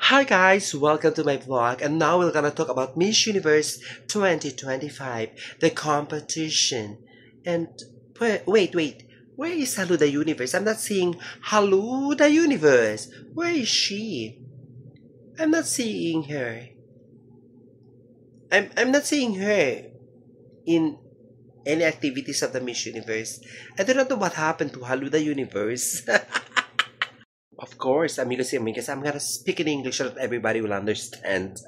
Hi guys, welcome to my vlog, and now we're gonna talk about Miss Universe 2025, the competition. And wait, where is Halu the Universe? I'm not seeing Halu the Universe. Where is she? I'm not seeing her. I'm not seeing her in any activities of the Miss Universe. I do not know what happened to Halu the Universe. Of course, amigos y amigas, I'm gonna speak in English so that everybody will understand.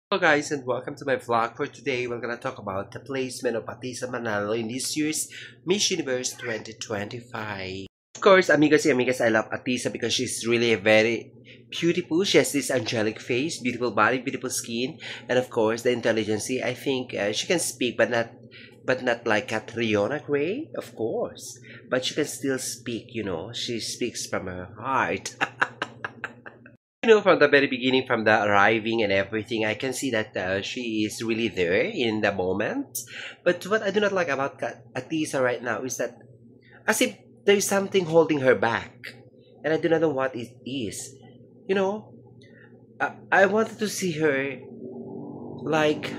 Hello guys, and welcome to my vlog. For today, we're gonna talk about the placement of Atisa Manalo in this year's Miss Universe 2025. Of course, amigos y amigas, I love Atisa because she's really a very beautiful. She has this angelic face, beautiful body, beautiful skin, and of course, the intelligence. I think she can speak, but not like Catriona Gray, of course. But she can still speak, She speaks from her heart. From the very beginning, from the arriving and everything, I can see that she is really there in the moment. But what I do not like about Atisa right now is that as if there is something holding her back. And I do not know what it is. I wanted to see her like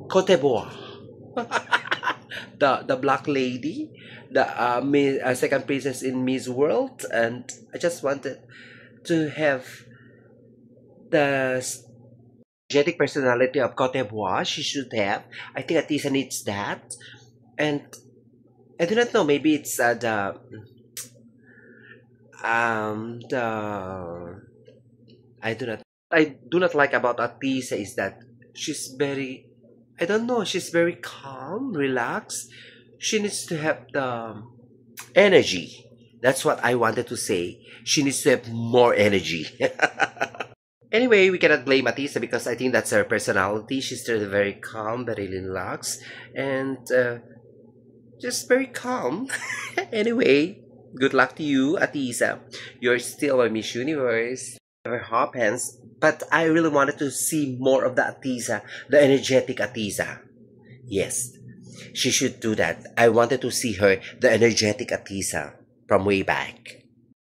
Cote d'Ivoire. the black lady, the second princess in Miss World, and I just wanted to have the energetic personality of Cote d'Ivoire. She should have. I think Atisa needs that, and I do not know. Maybe it's the I do not like about Atisa is that she's very, I don't know, she's very calm, relaxed. She needs to have the energy. That's what I wanted to say. She needs to have more energy. Anyway, we cannot blame Atisa because I think that's her personality. She's still very calm, very relaxed, and just very calm. Anyway, good luck to you, Atisa. You're still a Miss Universe. Her happens, but I really wanted to see more of the Atisa, the energetic Atisa. Yes, she should do that. I wanted to see her, the energetic Atisa, from way back.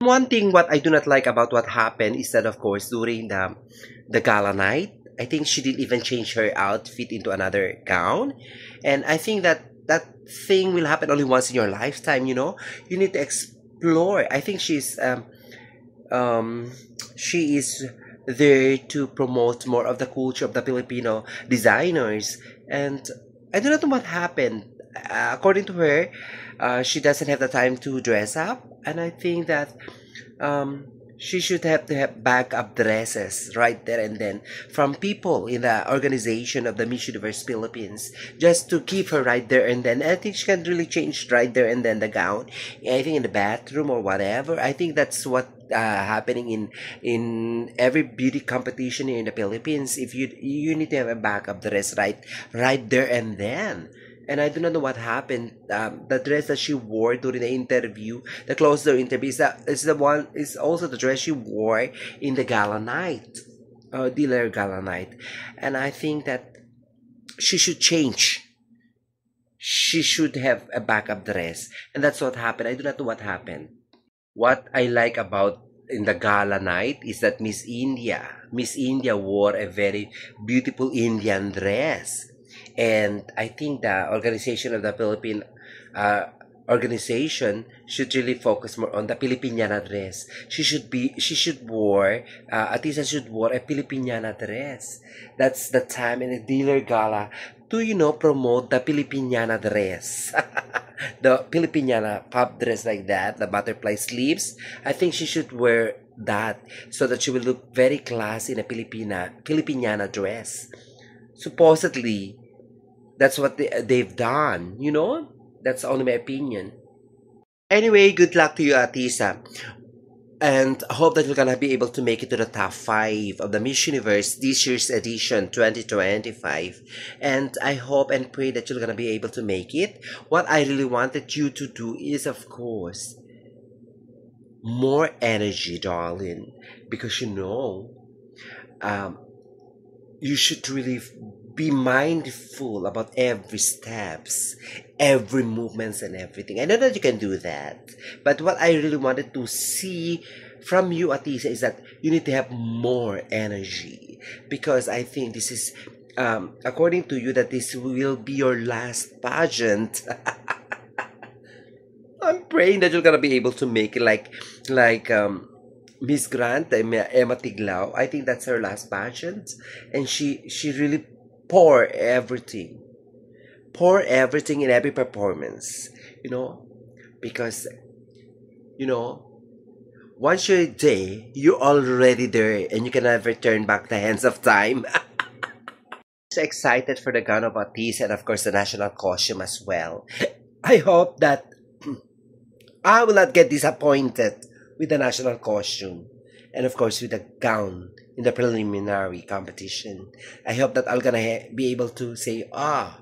One thing what I do not like about what happened is that, of course, during the gala night, I think she didn't even change her outfit into another gown. And I think that that thing will happen only once in your lifetime, You need to explore. I think she is there to promote more of the culture of the Filipino designers. And I do not know what happened. According to her, she doesn't have the time to dress up. And I think that she should have to have backup dresses right there and then from people in the organization of the Miss Universe Philippines, just to keep her right there and then. I think she can really change right there and then the gown. I think in the bathroom or whatever. I think that's what happening in every beauty competition here in the Philippines. If you need to have a backup dress right there and then. And I do not know what happened. The dress that she wore during the interview, the closer interview, is also the dress she wore in the gala night, dealer gala night. And I think that she should change. She should have a backup dress, and that's what happened. I do not know what happened. What I like about in the gala night is that Miss India wore a very beautiful Indian dress. And I think the organization of the Philippine organization should really focus more on the Filipiniana dress. Atisa should wear a Filipiniana dress. That's the time in the dealer gala to, promote the Filipiniana dress. The Filipiniana pop dress like that, the butterfly sleeves. I think she should wear that so that she will look very classy in a Filipiniana dress. Supposedly, that's what they've done, That's only my opinion. Anyway, good luck to you, Atisa. And I hope that you're gonna be able to make it to the top 5 of the Miss Universe this year's edition 2025. And I hope and pray that you're gonna be able to make it. What I really wanted you to do is, of course, more energy, darling. Because you should really be mindful about every steps, every movements and everything. I know that you can do that, but what I really wanted to see from you, Atisa, is that you need to have more energy, because I think this is, according to you, that this will be your last pageant. I'm praying that you're gonna be able to make it like Miss Grant, Emma Tiglao. I think that's her last pageant, and she really pour everything in every performance. You know, because you know once you're there, you're already there, and you can never turn back the hands of time. So excited for the gown of Otis and of course the national costume as well. I hope that I will not get disappointed with the national costume and of course with the gown in the preliminary competition. I hope that I'm gonna be able to say, oh,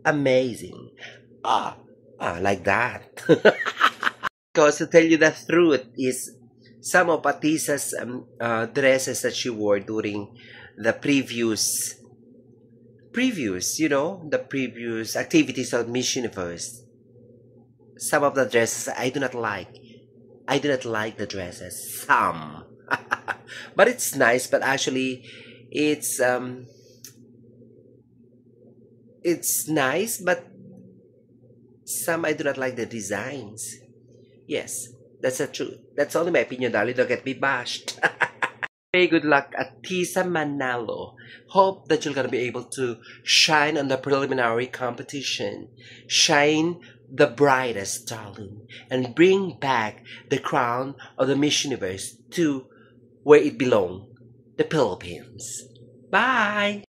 amazing, like that. Because to tell you the truth is some of Patisa's dresses that she wore during the the previous activities of Miss Universe. Some of the dresses I do not like. I do not like the dresses. Some. But it's nice, but actually it's nice, but some I do not like the designs. Yes, that's the truth. That's only my opinion, darling. Don't get me bashed. Hey, good luck at Tisa Manalo. Hope that you're gonna be able to shine on the preliminary competition. Shine the brightest, darling, and bring back the crown of the Miss Universe to where it belongs, the Philippines. Bye!